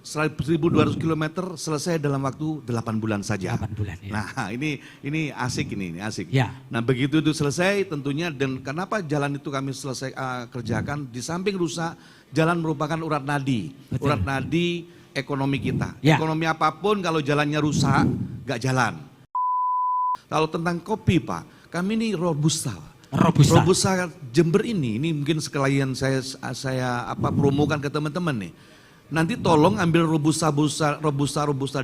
1.200 km selesai dalam waktu 8 bulan saja. 8 bulan, ya. Nah, ini asik ini asik. Ya. Nah, begitu itu selesai tentunya, dan kenapa jalan itu kami selesai kerjakan, di samping rusak, jalan merupakan urat nadi. Betul. Urat nadi ekonomi kita. Ya. Ekonomi apapun kalau jalannya rusak, nggak jalan. Kalau tentang kopi Pak, kami ini robusta. Robusta Jember ini mungkin sekalian saya promokan ke teman-teman nih. Nanti tolong ambil robusta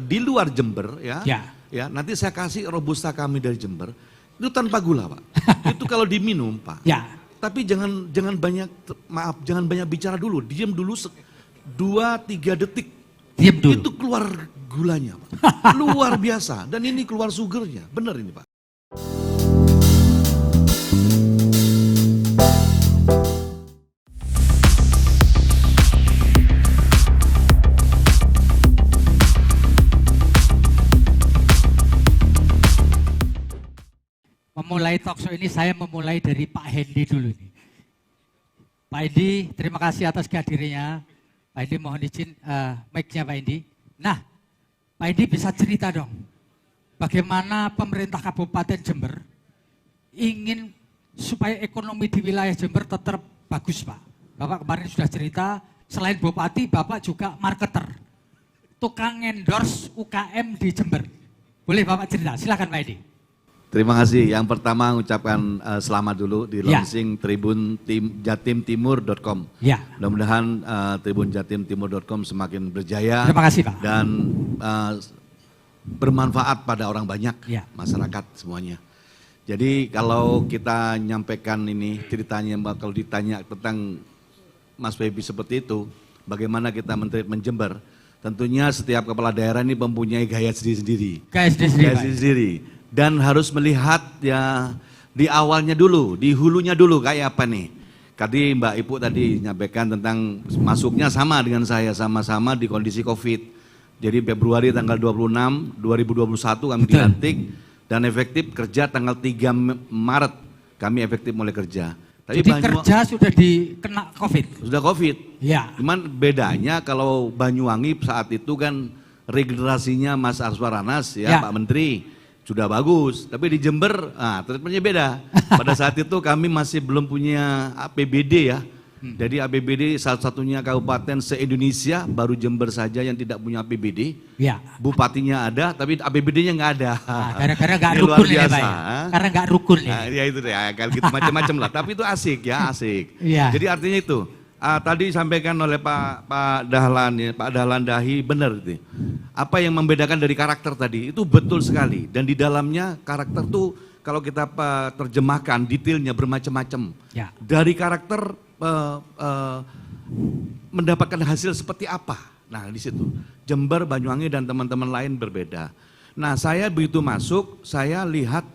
di luar Jember ya. Ya, nanti saya kasih robusta kami dari Jember. Itu tanpa gula, Pak. Itu kalau diminum, Pak. Ya. Tapi jangan banyak bicara dulu. Diam dulu 2-3 detik. Diam dulu. Itu keluar gulanya, Pak. Luar biasa. Dan ini keluar sugarnya. Benar ini, Pak. Memulai talkshow ini saya memulai dari Pak Hendy dulu nih. Pak Hendy, terima kasih atas kehadirannya. Pak Hendy mohon izin mic-nya Pak Hendy. Nah, Pak Hendy bisa cerita dong, bagaimana pemerintah Kabupaten Jember ingin supaya ekonomi di wilayah Jember tetap bagus Pak. Bapak kemarin sudah cerita, selain Bupati, Bapak juga marketer, tukang endorse UKM di Jember. Boleh Bapak cerita, silakan Pak Hendy. Terima kasih. Yang pertama ucapkan selamat dulu di launching Tribun Jatimtimur.com. Ya. Mudah-mudahan Tribun Jatimtimur.com semakin berjaya. Terima kasih Pak. Dan bermanfaat pada orang banyak, ya. Masyarakat semuanya. Jadi kalau kita nyampaikan ini ceritanya, kalau ditanya tentang Mas Feby seperti itu, bagaimana kita mentreatment Jember, tentunya setiap kepala daerah ini mempunyai gaya sendiri-sendiri. Gaya sendiri. Dan harus melihat ya di awalnya dulu, di hulunya dulu kayak apa nih. Tadi Mbak Ibu tadi nyampaikan tentang masuknya sama dengan saya, sama-sama di kondisi COVID. Jadi Februari tanggal 26, 2021 kami dilantik dan efektif kerja tanggal 3 Maret kami efektif mulai kerja. Tapi jadi kerja sudah dikena COVID? Sudah COVID. Ya. Cuman bedanya kalau Banyuwangi saat itu kan regenerasinya Mas Arswaranas ya. Pak Menteri. Sudah bagus, tapi di Jember, treatmentnya beda. Pada saat itu kami masih belum punya APBD ya. Jadi APBD satu-satunya kabupaten se-Indonesia, baru Jember saja yang tidak punya APBD. Ya. Bupatinya ada, tapi APBD-nya nggak ada. Gara-gara nggak rukun ya Pak. Karena nggak rukun ya. Ya itu deh, kalau gitu macam-macam lah. Tapi itu asik ya, asik. Ya. Jadi artinya itu. Tadi disampaikan oleh Pak Dahlan, ya, Pak Dahlan Dahi, benar itu. Apa yang membedakan dari karakter tadi, itu betul sekali. Dan di dalamnya karakter tuh kalau kita terjemahkan detailnya bermacam-macam. Ya. Dari karakter mendapatkan hasil seperti apa. Nah di situ Jember, Banyuwangi dan teman-teman lain berbeda. Nah saya begitu masuk, saya lihat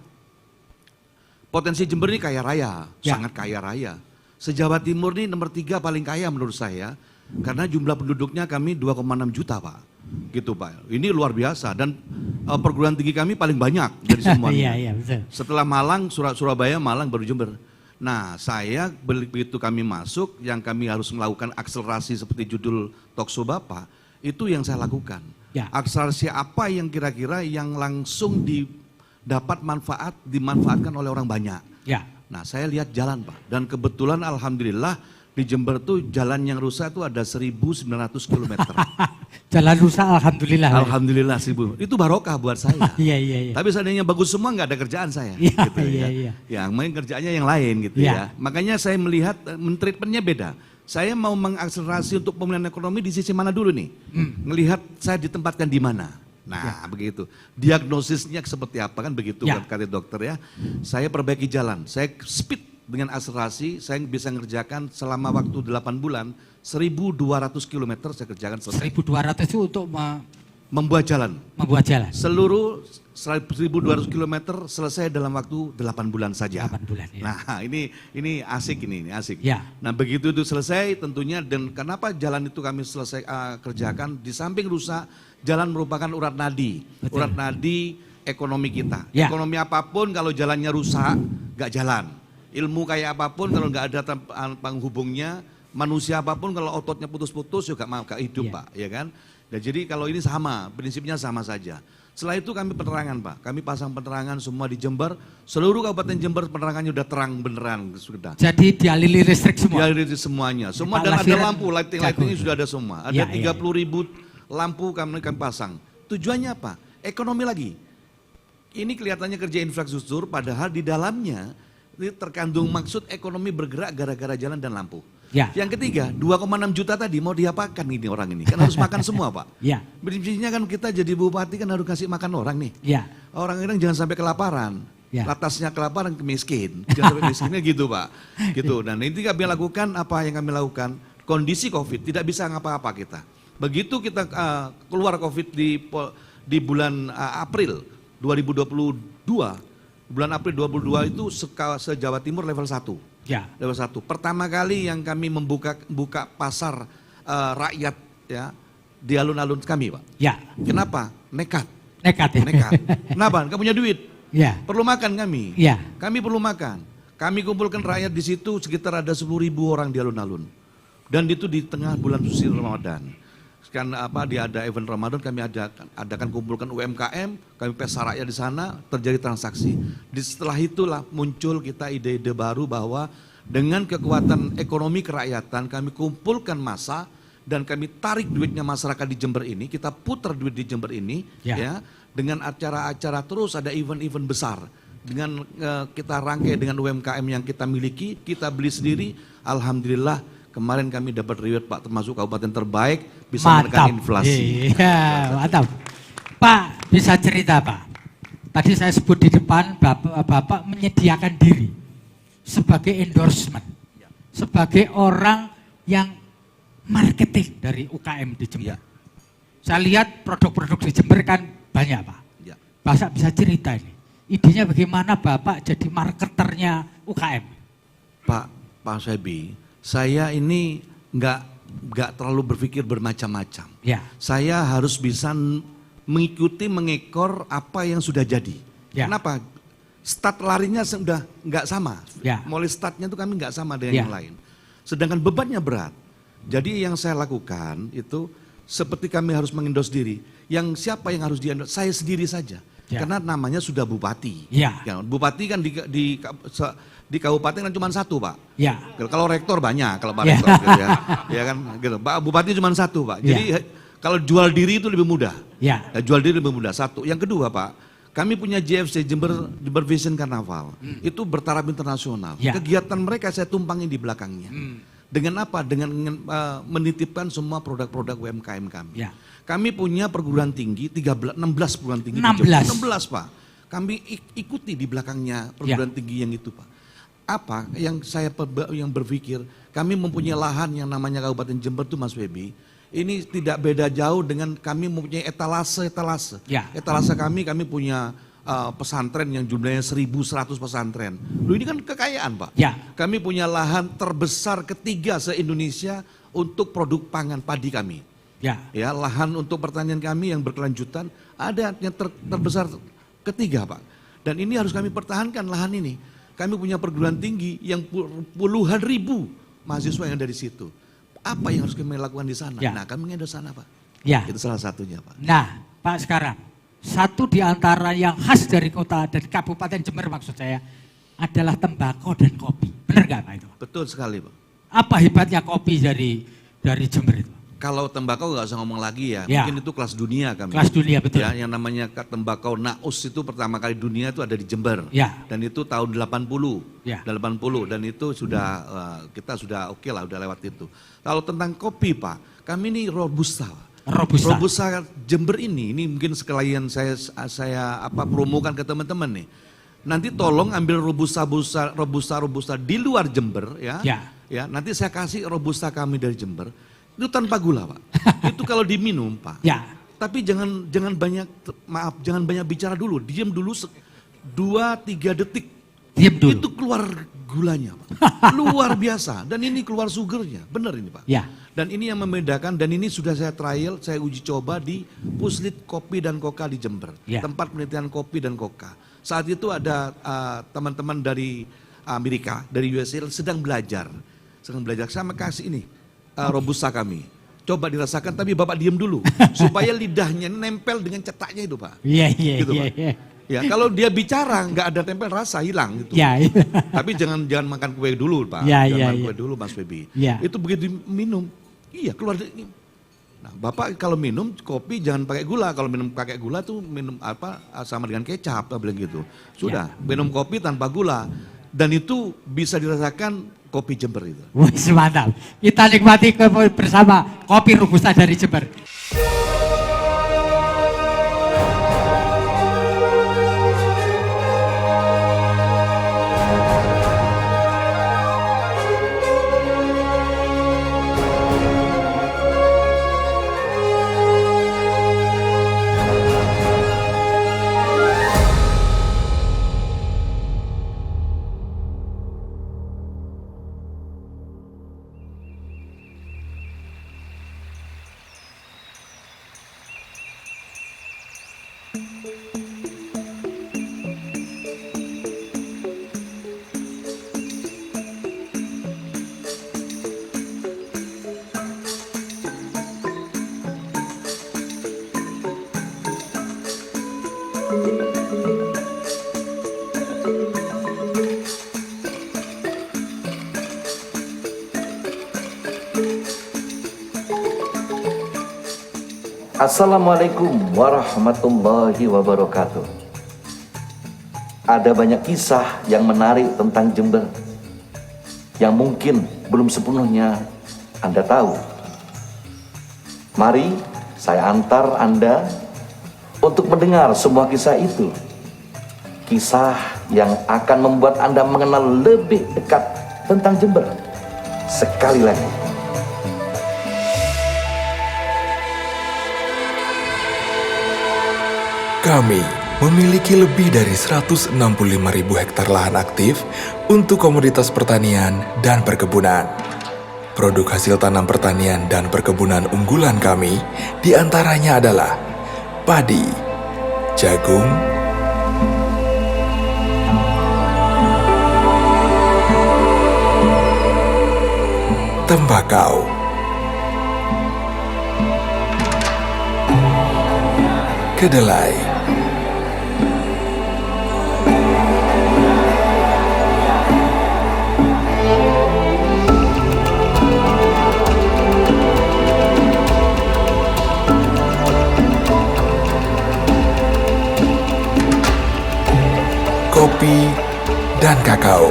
potensi Jember ini kaya raya, sangat kaya raya. Se-Jawa Timur ini nomor 3 paling kaya menurut saya, karena jumlah penduduknya kami 2,6 juta Pak, gitu Pak. Ini luar biasa dan perguruan tinggi kami paling banyak dari semuanya. Iya, betul. Setelah Malang, Surabaya, Malang baru Jember. Nah saya begitu kami masuk, yang kami harus melakukan akselerasi seperti judul talkshow Bapak, itu yang saya lakukan. Ya. Akselerasi apa yang kira-kira yang langsung dimanfaatkan oleh orang banyak. Ya. Nah saya lihat jalan Pak, dan kebetulan alhamdulillah di Jember tuh jalan yang rusak itu ada 1.900 km. Jalan rusak alhamdulillah. Alhamdulillah 1.000, itu barokah buat saya. Iya. Tapi seandainya bagus semua nggak ada kerjaan saya. Iya, gitu, iya. Ya main kerjaannya yang lain gitu ya. Makanya saya melihat treatmentnya beda. Saya mau mengakselerasi untuk pemulihan ekonomi di sisi mana dulu nih? Melihat saya ditempatkan di mana. Nah begitu, diagnosisnya seperti apa kan begitu kan kata dokter ya. Saya perbaiki jalan, saya speed dengan akselerasi, saya bisa mengerjakan selama waktu 8 bulan, 1.200 km saya kerjakan selesai. 1.200 itu untuk membuat jalan. Membuat jalan. Seluruh 1.200 km selesai dalam waktu 8 bulan saja. 8 bulan ya. Nah ini asik ini asik. Ya. Nah begitu itu selesai tentunya, dan kenapa jalan itu kami selesai kerjakan, di samping rusak, jalan merupakan urat nadi. Betul. Urat nadi ekonomi kita. Ya. Ekonomi apapun kalau jalannya rusak, nggak jalan. Ilmu kayak apapun kalau nggak ada penghubungnya, manusia apapun kalau ototnya putus-putus juga nggak hidup Pak, ya kan? Dan jadi kalau ini sama, prinsipnya sama saja. Setelah itu kami penerangan Pak, kami pasang penerangan semua di Jember, seluruh Kabupaten Jember penerangannya udah terang beneran sudah. Jadi dialiri listrik semua? Dialiri semuanya, semua Pak dan ada Lafiran lampu, lighting-lightingnya jago. sudah ada semua. Ada Ya, 30.000 lampu kami pasang. Tujuannya apa? Ekonomi lagi. Ini kelihatannya kerja infrastruktur, padahal di dalamnya ini terkandung maksud ekonomi bergerak gara-gara jalan dan lampu. Ya. Yang ketiga, 2,6 juta tadi mau diapakan ini orang ini? Kan harus makan semua Pak. Ya. Prinsipnya kan kita jadi bupati kan harus kasih makan orang nih. Ya. Orang-orang jangan sampai kelaparan. Ya. Atasnya kelaparan miskin. Jangan sampai miskinnya gitu Pak. Gitu. Dan ini kami lakukan apa yang kami lakukan. Kondisi COVID tidak bisa ngapa-apa kita. Begitu kita keluar COVID di bulan April 2022, bulan April 2022 itu se-Jawa Timur level 1. Ya. Level 1. Pertama kali yang kami buka pasar rakyat ya di alun-alun kami Pak. Ya. Kenapa? Nekat. Nekat ya. Nekat. Kenapa? Nggak punya duit. Ya. Perlu makan kami. Ya. Kami perlu makan. Kami kumpulkan rakyat di situ sekitar ada 10.000 orang di alun-alun. Dan itu di tengah bulan suci Ramadan. Kan ada event Ramadan kami adakan kumpulkan UMKM, kami pesta rakyat di sana, terjadi transaksi. Setelah itulah muncul kita ide-ide baru bahwa dengan kekuatan ekonomi kerakyatan kami kumpulkan massa dan kami tarik duitnya masyarakat di Jember ini, kita putar duit di Jember ini ya dengan acara-acara terus ada event-event besar. Dengan kita rangkai dengan UMKM yang kita miliki, kita beli sendiri, alhamdulillah. Kemarin kami dapat reward Pak termasuk kabupaten terbaik bisa menekan inflasi. Iya, mantap. Pak bisa cerita Pak. Tadi saya sebut di depan Bapak menyediakan diri sebagai endorsement, sebagai orang yang marketing dari UKM di Jember. Ya. Saya lihat produk-produk di Jember kan banyak Pak. Ya. Bapak bisa cerita ini. Idenya bagaimana Bapak jadi marketernya UKM? Pak Sebi. Saya ini nggak terlalu berpikir bermacam-macam. Ya. Saya harus bisa mengikuti, mengekor apa yang sudah jadi. Ya. Kenapa? Start larinya sudah nggak sama. Ya. Mulai startnya itu kami nggak sama dengan Ya. yang lain. Sedangkan bebannya berat. Jadi yang saya lakukan itu seperti kami harus mengendos diri. Yang siapa yang harus diendos? Saya sendiri saja. Ya. Karena namanya sudah bupati. Ya. Ya, bupati kan di kabupaten kan cuma satu Pak. Ya. Kalau rektor banyak, kalau Pak Ya. rektor gitu ya. Ya kan gitu. Pak Bupati cuma satu Pak. Jadi kalau jual diri itu lebih mudah. Ya. Jual diri lebih mudah. Satu. Yang kedua Pak, kami punya JFC Jember Vision Carnaval. Itu bertaraf internasional. Ya. Kegiatan mereka saya tumpangin di belakangnya. Dengan apa? Dengan menitipkan semua produk-produk UMKM kami. Ya. Kami punya perguruan tinggi 16 perguruan tinggi. 16. Di Jember. 16 Pak. Kami ikuti di belakangnya perguruan tinggi yang itu Pak. Apa yang saya yang berpikir, kami mempunyai lahan yang namanya Kabupaten Jember itu Mas Webi. Ini tidak beda jauh dengan kami mempunyai etalase. Ya. Etalase kami punya pesantren yang jumlahnya 1.100 pesantren. Loh ini kan kekayaan Pak. Ya. Kami punya lahan terbesar ketiga se-Indonesia untuk produk pangan padi kami. Ya. Ya, lahan untuk pertanian kami yang berkelanjutan ada yang terbesar ketiga Pak. Dan ini harus kami pertahankan lahan ini. Kami punya perguruan tinggi yang puluhan ribu mahasiswa yang dari situ. Apa yang harus kami lakukan di sana? Ya. Nah, kami mengendos sana Pak. Ya. Itu salah satunya Pak. Nah, Pak sekarang satu di antara yang khas dari kota dari Kabupaten Jember maksud saya adalah tembakau dan kopi. Benar nggak Pak itu? Betul sekali Pak. Apa hebatnya kopi dari Jember itu? Kalau tembakau nggak usah ngomong lagi ya. Ya. Mungkin itu kelas dunia kami. Kelas dunia betul. Ya, yang namanya tembakau Naus itu pertama kali dunia itu ada di Jember. Ya. Dan itu tahun 80. Ya. 80 dan itu sudah kita sudah oke lah udah lewat itu. Kalau tentang kopi Pak, kami ini robusta. Robusta Jember ini mungkin sekalian saya promokan ke teman-teman nih. Nanti tolong ambil robusta di luar Jember ya. Ya. Ya, nanti saya kasih robusta kami dari Jember. Itu tanpa gula Pak. Itu kalau diminum Pak. Ya. Tapi jangan banyak bicara dulu. Diam dulu 2-3 detik. Diam dulu. Itu keluar gulanya Pak. Luar biasa. Dan ini keluar sugarnya. Benar ini Pak. Ya. Dan ini yang membedakan dan ini sudah saya trial, saya uji coba di Puslit Kopi dan Koka di Jember. Ya. Tempat penelitian kopi dan koka. Saat itu ada teman-teman dari Amerika, dari USA sedang belajar. Saya kasih ini robusta kami. coba dirasakan, tapi Bapak diem dulu. Supaya lidahnya nempel dengan cetaknya itu Pak. Iya, Gitu, Pak. iya. Ya, kalau dia bicara nggak ada tempel rasa hilang gitu. Iya, iya. Tapi jangan makan kue dulu Pak. Ya, Jangan ya, makan ya. kue dulu Mas Febi. Ya. Itu begitu minum, iya keluar dari ini. Nah, Bapak kalau minum kopi jangan pakai gula. Kalau minum pakai gula tuh minum apa sama dengan kecap, bilang gitu. Sudah, minum kopi tanpa gula. Dan itu bisa dirasakan kopi Jember itu. Wih, mantap. Kita nikmati bersama kopi Robusta dari Jember. Assalamualaikum warahmatullahi wabarakatuh. Ada banyak kisah yang menarik tentang Jember yang mungkin belum sepenuhnya Anda tahu. Mari saya antar Anda untuk mendengar semua kisah itu. Kisah yang akan membuat Anda mengenal lebih dekat tentang Jember. Sekali lagi, kami memiliki lebih dari 165.000 hektar lahan aktif untuk komoditas pertanian dan perkebunan. Produk hasil tanam pertanian dan perkebunan unggulan kami diantaranya adalah padi, jagung, tembakau, kedelai, kopi, dan kakao.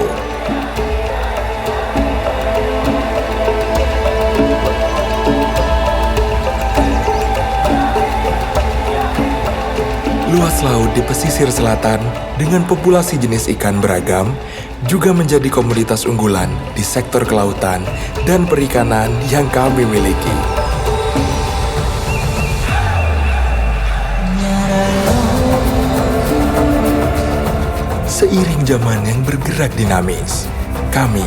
Luas laut di pesisir selatan dengan populasi jenis ikan beragam juga menjadi komoditas unggulan di sektor kelautan dan perikanan yang kami miliki. Seiring zaman yang bergerak dinamis, kami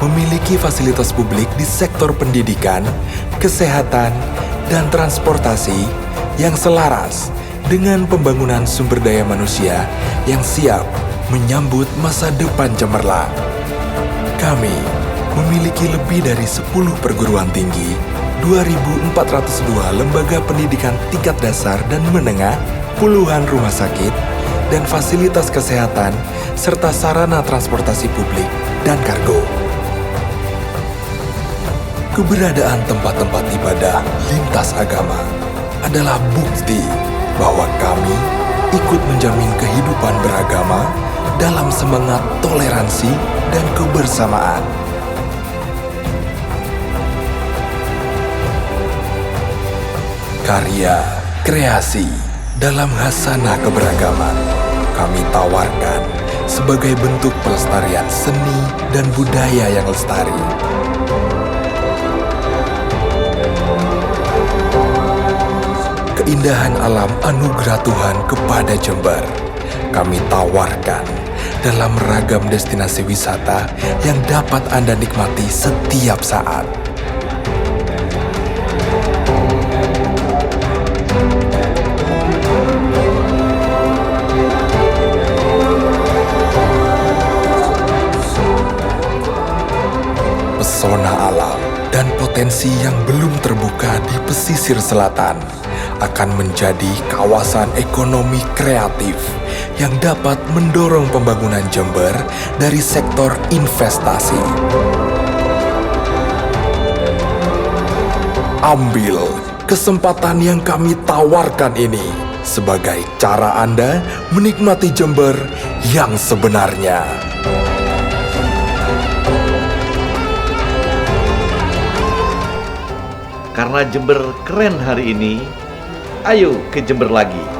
memiliki fasilitas publik di sektor pendidikan, kesehatan, dan transportasi yang selaras dengan pembangunan sumber daya manusia yang siap menyambut masa depan cemerlang. Kami memiliki lebih dari 10 perguruan tinggi, 2.402 lembaga pendidikan tingkat dasar dan menengah, puluhan rumah sakit, dan fasilitas kesehatan, serta sarana transportasi publik dan kargo. Keberadaan tempat-tempat ibadah lintas agama adalah bukti bahwa kami ikut menjamin kehidupan beragama dalam semangat toleransi dan kebersamaan. Karya, kreasi, dalam khasanah keberagaman kami tawarkan sebagai bentuk pelestarian seni dan budaya yang lestari. Keindahan alam anugerah Tuhan kepada Jember kami tawarkan dalam ragam destinasi wisata yang dapat Anda nikmati setiap saat. Pesona alam dan potensi potensi yang belum terbuka di pesisir selatan akan menjadi kawasan ekonomi kreatif yang dapat mendorong pembangunan Jember dari sektor investasi. Ambil kesempatan yang kami tawarkan ini sebagai cara Anda menikmati Jember yang sebenarnya. Karena Jember keren hari ini, ayo ke Jember lagi.